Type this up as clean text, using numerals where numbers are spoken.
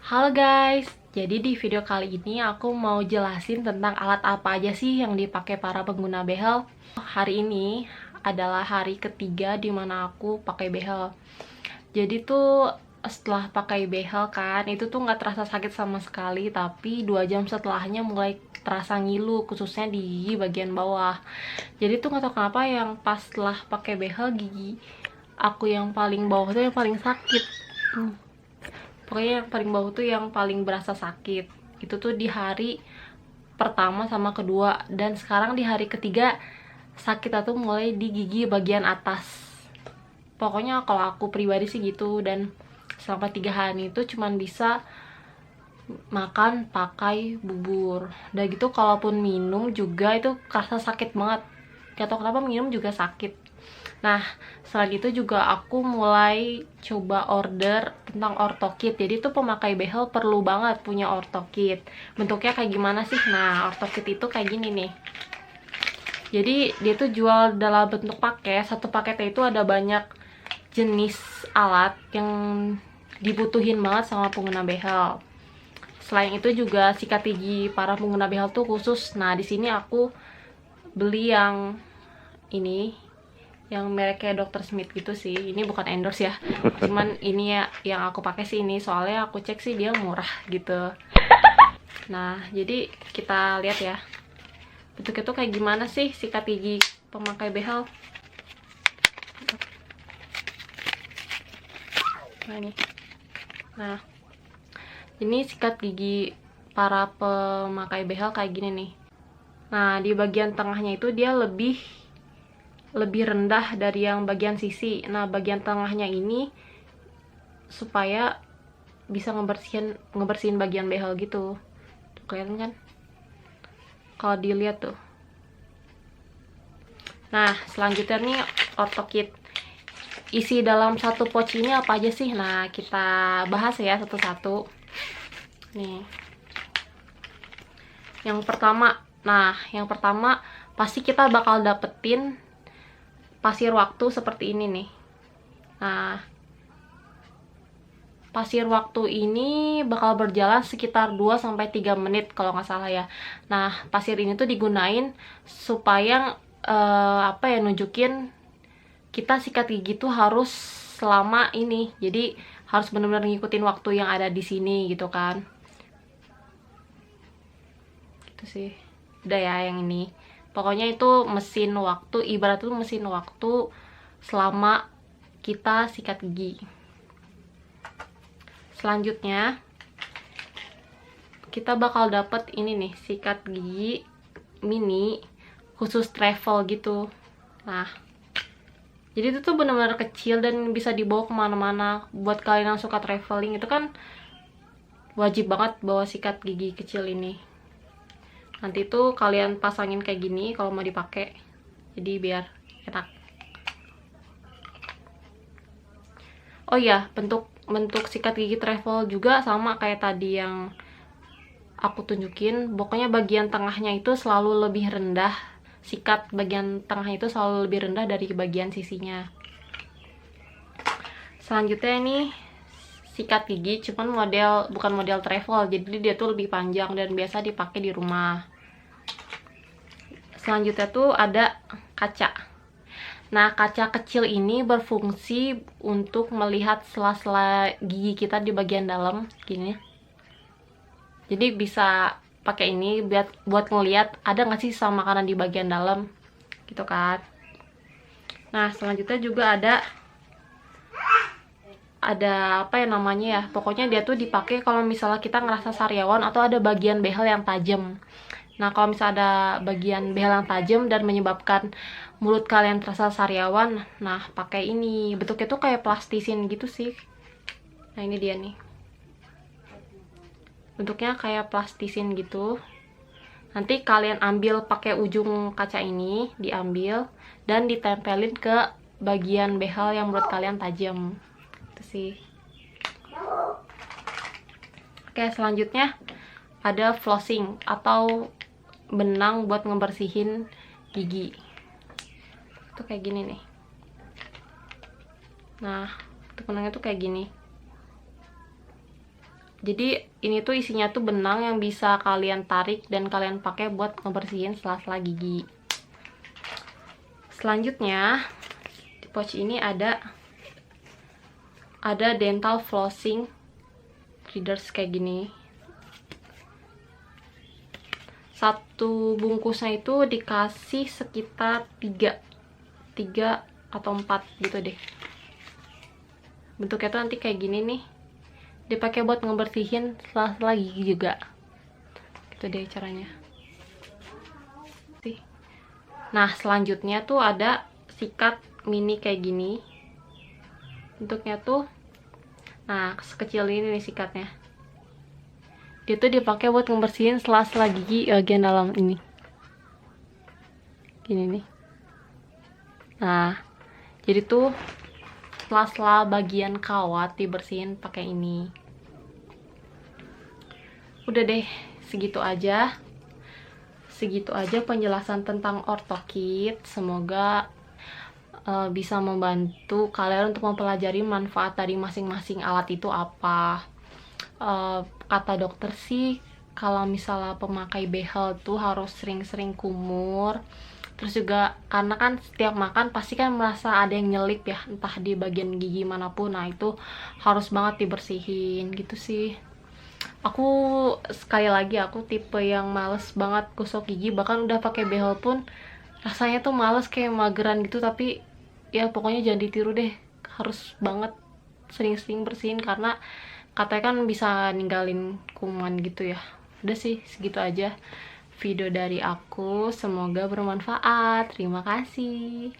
Halo guys, jadi di video kali ini aku mau jelasin tentang alat apa aja sih yang dipakai para pengguna behel. Hari ini adalah hari ketiga dimana aku pakai behel. Jadi tuh setelah pakai behel kan, itu tuh nggak terasa sakit sama sekali, tapi 2 jam setelahnya mulai terasa ngilu, khususnya di gigi bagian bawah. Jadi tuh nggak tahu kenapa yang pas setelah pakai behel gigi aku yang paling bawah tuh yang paling sakit. Pokoknya yang paling bawah tuh yang paling berasa sakit. Itu tuh di hari pertama sama kedua, dan sekarang di hari ketiga sakitnya tuh mulai di gigi bagian atas. Pokoknya kalau aku pribadi sih gitu, dan selama 3 hari itu cuman bisa makan pakai bubur. Udah gitu kalaupun minum juga itu kerasa sakit banget. Gak tau kenapa minum juga sakit. Nah, selain itu juga aku mulai coba order tentang ortokit. Jadi tuh pemakai behel perlu banget punya ortokit. Bentuknya kayak gimana sih? Nah, ortokit itu kayak gini nih. Jadi dia tuh jual dalam bentuk paket. Satu paketnya itu ada banyak jenis alat yang dibutuhin banget sama pengguna behel. Selain itu juga sikat gigi para pengguna behel tuh khusus. Nah, di sini aku beli yang ini, yang mereknya Dr. Smith gitu sih. Ini bukan endorse ya, cuman ini ya yang aku pakai sih ini, soalnya aku cek sih dia murah gitu. Nah, jadi kita lihat ya bentuknya tuh kayak gimana sih sikat gigi pemakai behel. Nah, ini sikat gigi para pemakai behel kayak gini nih. Nah, di bagian tengahnya itu dia lebih rendah dari yang bagian sisi. Nah, bagian tengahnya ini supaya bisa ngebersihin bagian behel gitu. Tuh, kelihatan kan? Kalau dilihat tuh. Nah, selanjutnya nih ortokit. Isi dalam satu pouch ini apa aja sih? Nah, kita bahas ya satu-satu. Nih. Yang pertama pasti kita bakal dapetin pasir waktu seperti ini nih. Nah, pasir waktu ini bakal berjalan sekitar 2-3 menit kalau nggak salah ya. Nah, pasir ini tuh digunain supaya nunjukin kita sikat gigi tuh harus selama ini. Jadi harus benar-benar ngikutin waktu yang ada di sini gitu kan. Gitu sih. Udah ya yang ini. Pokoknya itu mesin waktu, ibarat itu mesin waktu selama kita sikat gigi. Selanjutnya kita bakal dapet ini nih, sikat gigi mini khusus travel gitu. Nah, jadi itu tuh benar-benar kecil dan bisa dibawa kemana-mana. Buat kalian yang suka traveling itu kan wajib banget bawa sikat gigi kecil ini. Nanti tuh kalian pasangin kayak gini kalau mau dipakai, jadi biar enak. Oh iya, bentuk sikat gigi travel juga sama kayak tadi yang aku tunjukin. Pokoknya bagian tengahnya itu selalu lebih rendah. Sikat bagian tengahnya itu selalu lebih rendah dari bagian sisinya. Selanjutnya ini sikat gigi, cuman bukan model travel, jadi dia tuh lebih panjang dan biasa dipakai di rumah. Selanjutnya tuh ada kaca. Nah, kaca kecil ini berfungsi untuk melihat sela-sela gigi kita di bagian dalam gini. Jadi bisa pakai ini buat ngelihat ada nggak sih sisa makanan di bagian dalam gitu kan. Nah, selanjutnya juga ada apa ya namanya ya, pokoknya dia tuh dipakai kalau misalnya kita ngerasa sariawan atau ada bagian behel yang tajam. Nah, kalau misalnya ada bagian behel yang tajam dan menyebabkan mulut kalian terasa sariawan, nah pakai ini. Bentuknya tuh kayak plastisin gitu sih. Nah, ini dia nih, bentuknya kayak plastisin gitu. Nanti kalian ambil pakai ujung kaca ini, diambil dan ditempelin ke bagian behel yang menurut kalian tajam. Itu sih. Oke, selanjutnya ada flossing atau benang buat ngebersihin gigi. Itu kayak gini nih. Nah, itu benangnya tuh kayak gini. Jadi ini tuh isinya tuh benang yang bisa kalian tarik dan kalian pakai buat ngebersihin sela-sela gigi. Selanjutnya di pouch ini ada dental flossing readers kayak gini. Satu bungkusnya itu dikasih sekitar 3 atau 4 gitu deh. Bentuknya tuh nanti kayak gini nih, dipakai buat ngebersihin sela-sela gigi juga. Gitu deh caranya. Nah selanjutnya tuh ada sikat mini kayak gini. Bentuknya tuh, nah sekecil ini nih sikatnya. Dia tuh dipakai buat ngebersihin sela-sela gigi bagian dalam ini. Gini nih. Nah, jadi tuh sela-sela bagian kawat dibersihin pakai ini. Udah deh, segitu aja penjelasan tentang ortokit. Semoga bisa membantu kalian untuk mempelajari manfaat dari masing-masing alat itu apa. Kata dokter sih kalau misalnya pemakai behel tuh harus sering-sering kumur. Terus juga karena kan setiap makan pasti kan merasa ada yang nyelip ya, entah di bagian gigi manapun. Nah itu harus banget dibersihin gitu sih. Aku sekali lagi, aku tipe yang males banget gosok gigi. Bahkan udah pakai behel pun rasanya tuh males, kayak mageran gitu. Tapi ya pokoknya jangan ditiru deh, harus banget sering-sering bersihin karena katanya kan bisa ninggalin kuman gitu ya. Udah sih, segitu aja video dari aku, semoga bermanfaat. Terima kasih.